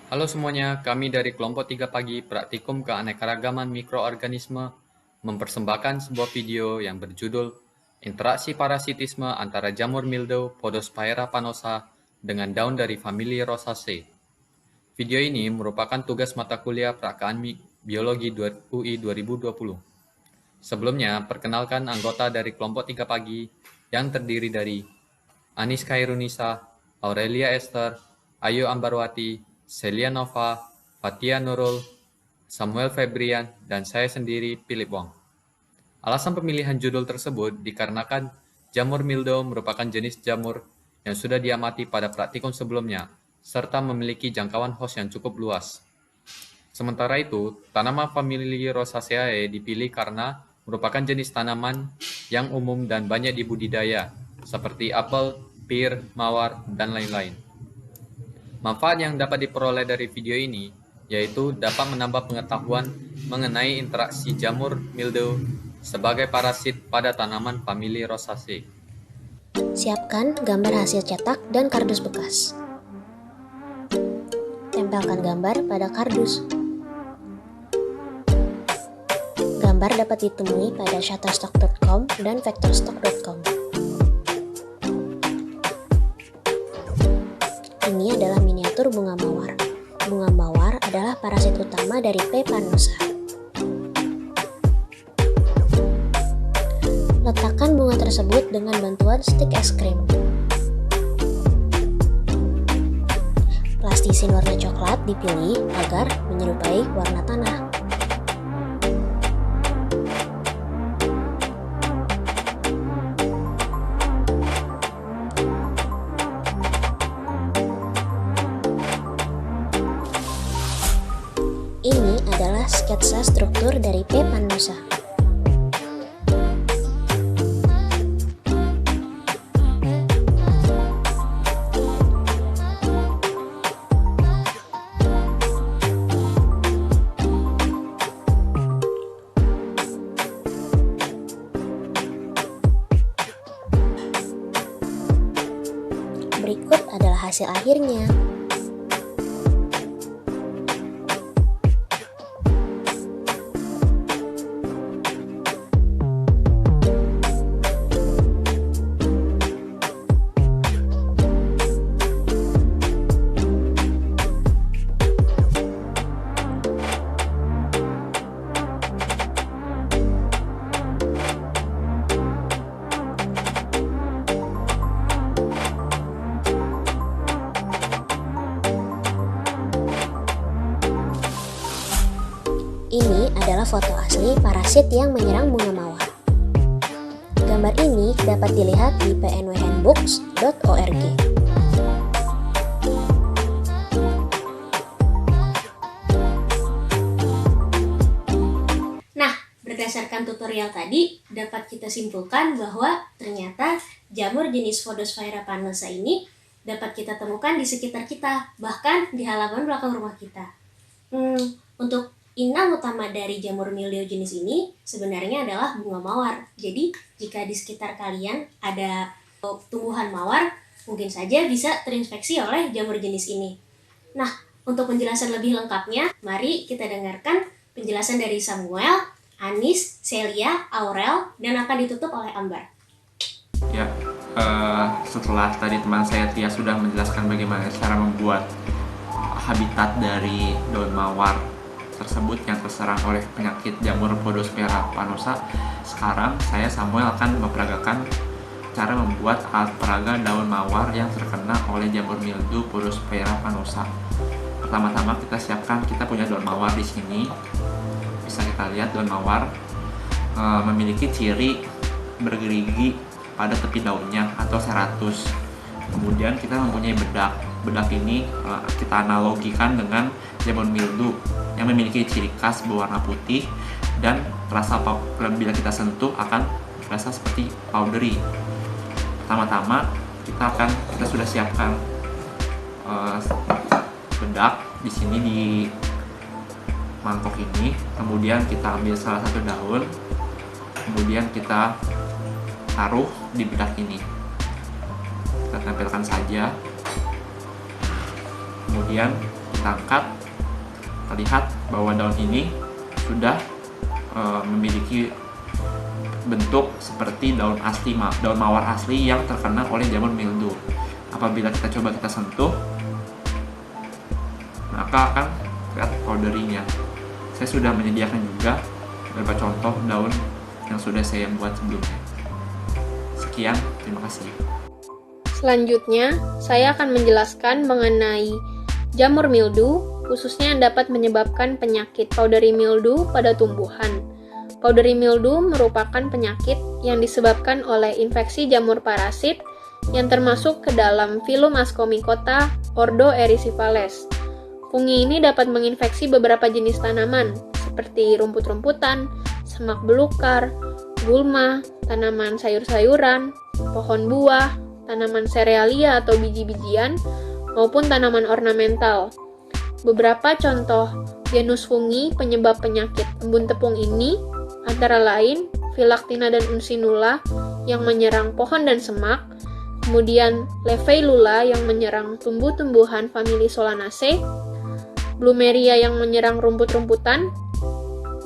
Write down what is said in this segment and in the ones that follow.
Halo semuanya, kami dari kelompok 3 pagi Praktikum Keanekaragaman Mikroorganisme mempersembahkan sebuah video yang berjudul Interaksi Parasitisme antara Jamur Mildew Podosphaera panosa dengan daun dari famili Rosaceae. Video ini merupakan tugas mata kuliah Prakaan Biologi UI 2020. Sebelumnya, perkenalkan anggota dari kelompok 3 pagi yang terdiri dari Anis Khairunisa, Aurelia Esther, Ayu Ambarwati, Celia Nova, Fatia Nurul, Samuel Febrian, dan saya sendiri, Philip Wong. Alasan pemilihan judul tersebut dikarenakan jamur mildew merupakan jenis jamur yang sudah diamati pada praktikum sebelumnya, serta memiliki jangkauan host yang cukup luas. Sementara itu, tanaman famili Rosaceae dipilih karena merupakan jenis tanaman yang umum dan banyak dibudidaya, seperti apel, pir, mawar, dan lain-lain. Manfaat yang dapat diperoleh dari video ini yaitu dapat menambah pengetahuan mengenai interaksi jamur mildew sebagai parasit pada tanaman famili Rosaceae. Siapkan gambar hasil cetak dan kardus bekas. Tempelkan gambar pada kardus. Gambar dapat ditemui pada shutterstock.com dan vectorstock.com. Ini adalah miniatur bunga mawar. Bunga mawar adalah parasit utama dari P. panosa. Letakkan bunga tersebut dengan bantuan stik es krim. Plastisin warna coklat dipilih agar menyerupai warna tanah. Ini adalah sketsa struktur dari P. panosa. Berikut adalah hasil akhirnya. Ini adalah foto asli parasit yang menyerang bunga mawar. Gambar ini dapat dilihat di pnwhandbooks.org. Nah, berdasarkan tutorial tadi, dapat kita simpulkan bahwa ternyata jamur jenis Podosphaera panosa ini dapat kita temukan di sekitar kita, bahkan di halaman belakang rumah kita. Untuk inang utama dari jamur mildew jenis ini sebenarnya adalah bunga mawar. Jadi, jika di sekitar kalian ada tumbuhan mawar, mungkin saja bisa terinfeksi oleh jamur jenis ini. Nah, untuk penjelasan lebih lengkapnya, mari kita dengarkan penjelasan dari Samuel, Anis, Celia, Aurel, dan akan ditutup oleh Ambar. Ya, setelah tadi teman saya Tia sudah menjelaskan bagaimana cara membuat habitat dari daun mawar tersebut yang terserang oleh penyakit jamur Podosphaera panosa, sekarang saya Samuel akan memperagakan cara membuat alat peraga daun mawar yang terkena oleh jamur mildew Podosphaera panosa. Pertama-tama kita punya daun mawar di sini. Bisa kita lihat daun mawar memiliki ciri bergerigi pada tepi daunnya atau seratus. Kemudian kita mempunyai bedak. Bedak ini kita analogikan dengan jamur mildew yang memiliki ciri khas berwarna putih dan rasa bila kita sentuh akan terasa seperti powdery. Pertama-tama kita sudah siapkan bedak di sini di mangkok ini. Kemudian kita ambil salah satu daun, kemudian kita taruh di bedak ini. Kita tempelkan saja. Kemudian kita angkat, terlihat bahwa daun ini sudah memiliki bentuk seperti daun mawar asli yang terkena oleh jamur mildew. Apabila kita sentuh, maka akan lihat powderinya. Saya sudah menyediakan juga beberapa contoh daun yang sudah saya buat sebelumnya. Sekian, terima kasih. Selanjutnya, saya akan menjelaskan mengenai jamur mildew, khususnya yang dapat menyebabkan penyakit powdery mildew pada tumbuhan. Powdery mildew merupakan penyakit yang disebabkan oleh infeksi jamur parasit yang termasuk ke dalam filum Ascomycota ordo Erysipelas. Fungi ini dapat menginfeksi beberapa jenis tanaman, seperti rumput-rumputan, semak belukar, gulma, tanaman sayur-sayuran, pohon buah, tanaman serealia atau biji-bijian, maupun tanaman ornamental. Beberapa contoh genus fungi penyebab penyakit embun tepung ini antara lain Phylactina dan Uncinula yang menyerang pohon dan semak, kemudian Leveilula yang menyerang tumbuh-tumbuhan famili Solanaceae, Plumeria yang menyerang rumput-rumputan,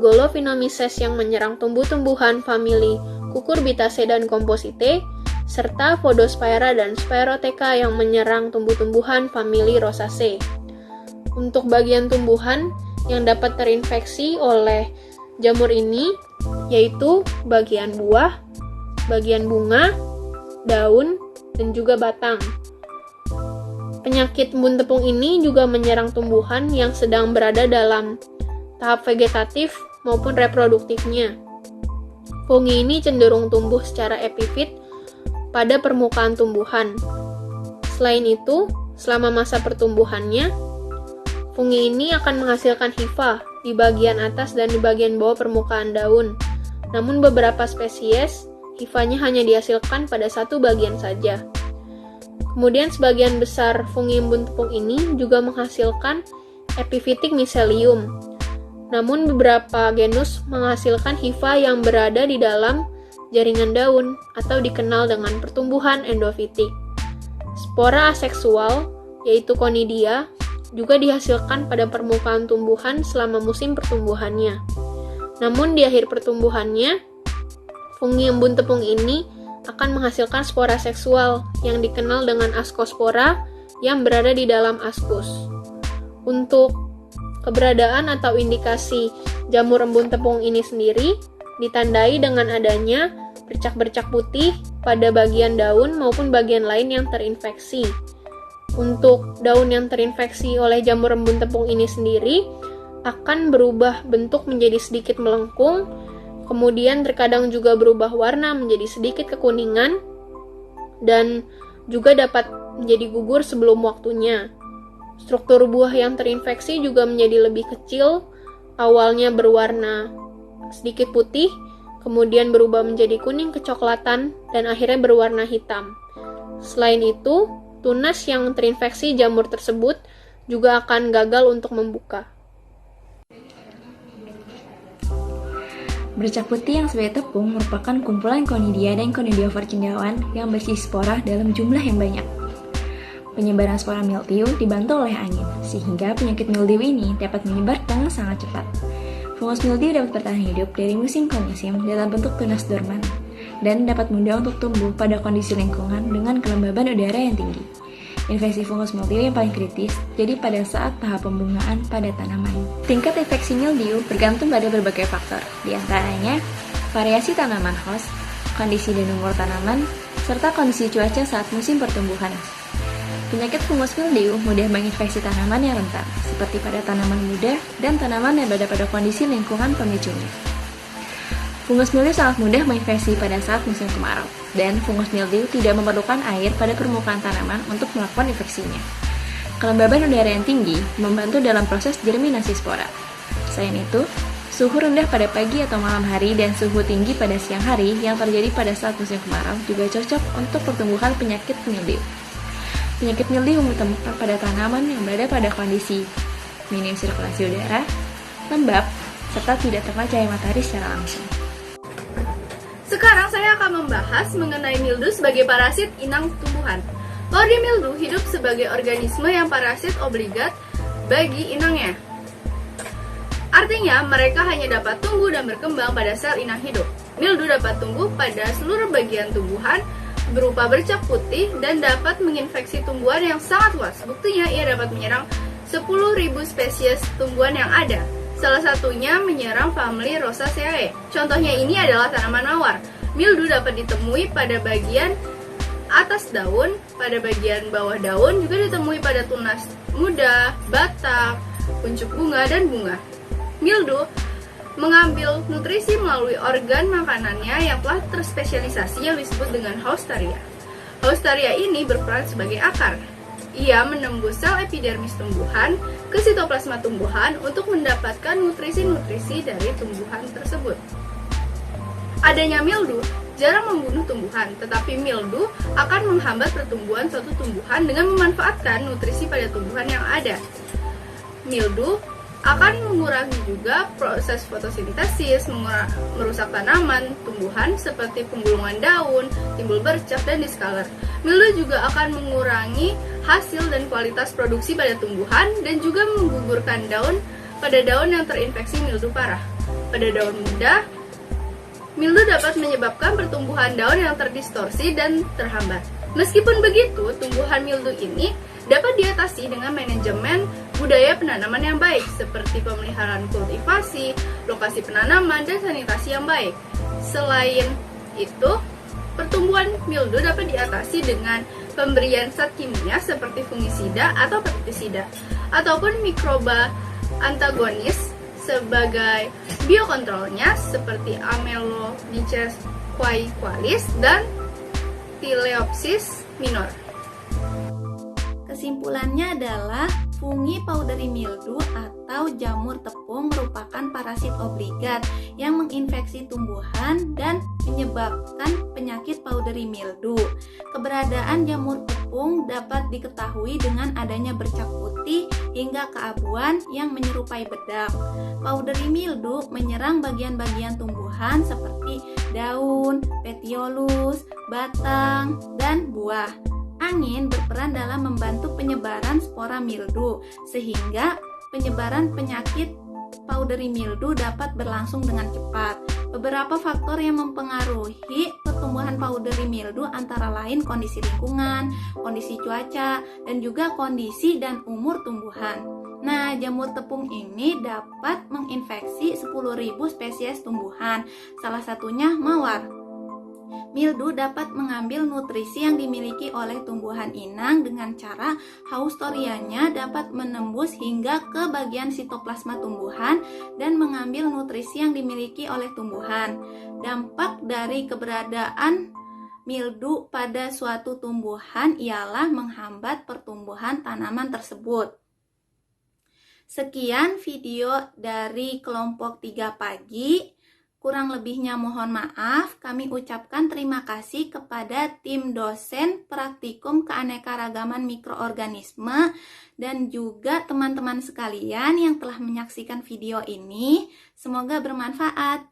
Golophynomyces yang menyerang tumbuh-tumbuhan famili Cucurbitaceae dan Compositae, serta Podosphaera dan Sphaerotheca yang menyerang tumbuh-tumbuhan famili Rosaceae. Untuk bagian tumbuhan yang dapat terinfeksi oleh jamur ini yaitu bagian buah, bagian bunga, daun, dan juga batang. Penyakit embun tepung ini juga menyerang tumbuhan yang sedang berada dalam tahap vegetatif maupun reproduktifnya. Fungi ini cenderung tumbuh secara epifit pada permukaan tumbuhan. Selain itu, selama masa pertumbuhannya, fungi ini akan menghasilkan hifa di bagian atas dan di bagian bawah permukaan daun. Namun beberapa spesies, hifanya hanya dihasilkan pada satu bagian saja. Kemudian sebagian besar fungi embun tepung ini juga menghasilkan epiphytic mycelium. Namun beberapa genus menghasilkan hifa yang berada di dalam jaringan daun atau dikenal dengan pertumbuhan endofitik. Spora aseksual, yaitu Conidia, juga dihasilkan pada permukaan tumbuhan selama musim pertumbuhannya. Namun di akhir pertumbuhannya, fungi embun tepung ini akan menghasilkan spora seksual yang dikenal dengan ascospora yang berada di dalam ascus. Untuk keberadaan atau indikasi jamur embun tepung ini sendiri ditandai dengan adanya bercak-bercak putih pada bagian daun maupun bagian lain yang terinfeksi. Untuk daun yang terinfeksi oleh jamur embun tepung ini sendiri akan berubah bentuk menjadi sedikit melengkung, kemudian terkadang juga berubah warna menjadi sedikit kekuningan, dan juga dapat menjadi gugur sebelum waktunya. Struktur buah yang terinfeksi juga menjadi lebih kecil, awalnya berwarna sedikit putih, kemudian berubah menjadi kuning kecoklatan, dan akhirnya berwarna hitam. Selain itu, tunas yang terinfeksi jamur tersebut juga akan gagal untuk membuka. Bercak putih yang sebagai tepung merupakan kumpulan Conidia dan Conidiophore cendawan yang berisi spora dalam jumlah yang banyak. Penyebaran spora mildew dibantu oleh angin, sehingga penyakit mildew ini dapat menyebar dengan sangat cepat. Fungus mildew dapat bertahan hidup dari musim ke musim dalam bentuk tunas dorman, dan dapat mudah untuk tumbuh pada kondisi lingkungan dengan kelembaban udara yang tinggi. Infeksi fungus mildew yang paling kritis jadi pada saat tahap pembungaan pada tanaman. Tingkat infeksi mildew bergantung pada berbagai faktor, di antaranya variasi tanaman host, kondisi dan umur tanaman, serta kondisi cuaca saat musim pertumbuhan. Penyakit fungus mildew mudah menginfeksi tanaman yang rentan, seperti pada tanaman muda dan tanaman yang berada pada kondisi lingkungan pemicunya. Fungus mildew sangat mudah menginfeksi pada saat musim kemarau, dan fungus mildew tidak memerlukan air pada permukaan tanaman untuk melakukan infeksinya. Kelembaban udara yang tinggi membantu dalam proses germinasi spora. Selain itu, suhu rendah pada pagi atau malam hari dan suhu tinggi pada siang hari yang terjadi pada saat musim kemarau juga cocok untuk pertumbuhan penyakit mildew. Penyakit mildew ditemukan pada tanaman yang berada pada kondisi minim sirkulasi udara, lembab, serta tidak terkena cahaya matahari secara langsung. Sekarang saya akan membahas mengenai mildew sebagai parasit inang tumbuhan. Powdery mildew hidup sebagai organisme yang parasit obligat bagi inangnya. Artinya, mereka hanya dapat tumbuh dan berkembang pada sel inang hidup. Mildew dapat tumbuh pada seluruh bagian tumbuhan berupa bercak putih dan dapat menginfeksi tumbuhan yang sangat luas. Buktinya, ia dapat menyerang 10.000 spesies tumbuhan yang ada. Salah satunya menyerang famili Rosaceae. Contohnya ini adalah tanaman mawar. Mildew dapat ditemui pada bagian atas daun, pada bagian bawah daun, juga ditemui pada tunas muda, batang, kuncup bunga, dan bunga. Mildew mengambil nutrisi melalui organ makanannya yang telah terspesialisasi yang disebut dengan Haustaria. Haustaria ini berperan sebagai akar. Ia menembus sel epidermis tumbuhan ke sitoplasma tumbuhan untuk mendapatkan nutrisi-nutrisi dari tumbuhan tersebut. Adanya mildew jarang membunuh tumbuhan, tetapi mildew akan menghambat pertumbuhan suatu tumbuhan dengan memanfaatkan nutrisi pada tumbuhan yang ada. Mildew akan mengurangi juga proses fotosintesis, merusak tanaman, tumbuhan seperti penggulungan daun, timbul bercak, dan discolor. Mildew juga akan mengurangi hasil dan kualitas produksi pada tumbuhan dan juga menggugurkan daun pada daun yang terinfeksi mildew parah. Pada daun muda, mildew dapat menyebabkan pertumbuhan daun yang terdistorsi dan terhambat. Meskipun begitu, tumbuhan mildew ini dapat diatasi dengan manajemen budaya penanaman yang baik, seperti pemeliharaan kultivasi, lokasi penanaman, dan sanitasi yang baik. Selain itu, pertumbuhan mildew dapat diatasi dengan pemberian zat kimia seperti fungisida atau pestisida, ataupun mikroba antagonis sebagai biokontrolnya seperti Amelodytes quaequalis dan Tileopsis minor. Kesimpulannya adalah fungi powdery mildew atau jamur tepung merupakan parasit obligat yang menginfeksi tumbuhan dan menyebabkan penyakit powdery mildew. Keberadaan jamur tepung dapat diketahui dengan adanya bercak putih hingga keabuan yang menyerupai bedak. Powdery mildew menyerang bagian-bagian tumbuhan seperti daun, petiolus, batang, dan buah. Angin berperan dalam membantu penyebaran spora mildew, sehingga penyebaran penyakit powdery mildew dapat berlangsung dengan cepat. Beberapa faktor yang mempengaruhi pertumbuhan powdery mildew antara lain kondisi lingkungan, kondisi cuaca, dan juga kondisi dan umur tumbuhan. Nah, jamur tepung ini dapat menginfeksi 10.000 spesies tumbuhan, salah satunya mawar. Mildew dapat mengambil nutrisi yang dimiliki oleh tumbuhan inang dengan cara haustorianya dapat menembus hingga ke bagian sitoplasma tumbuhan dan mengambil nutrisi yang dimiliki oleh tumbuhan. Dampak dari keberadaan mildew pada suatu tumbuhan ialah menghambat pertumbuhan tanaman tersebut. Sekian video dari kelompok 3 pagi. Kurang lebihnya mohon maaf. Kami ucapkan terima kasih kepada tim dosen praktikum keanekaragaman mikroorganisme dan juga teman-teman sekalian yang telah menyaksikan video ini. Semoga bermanfaat.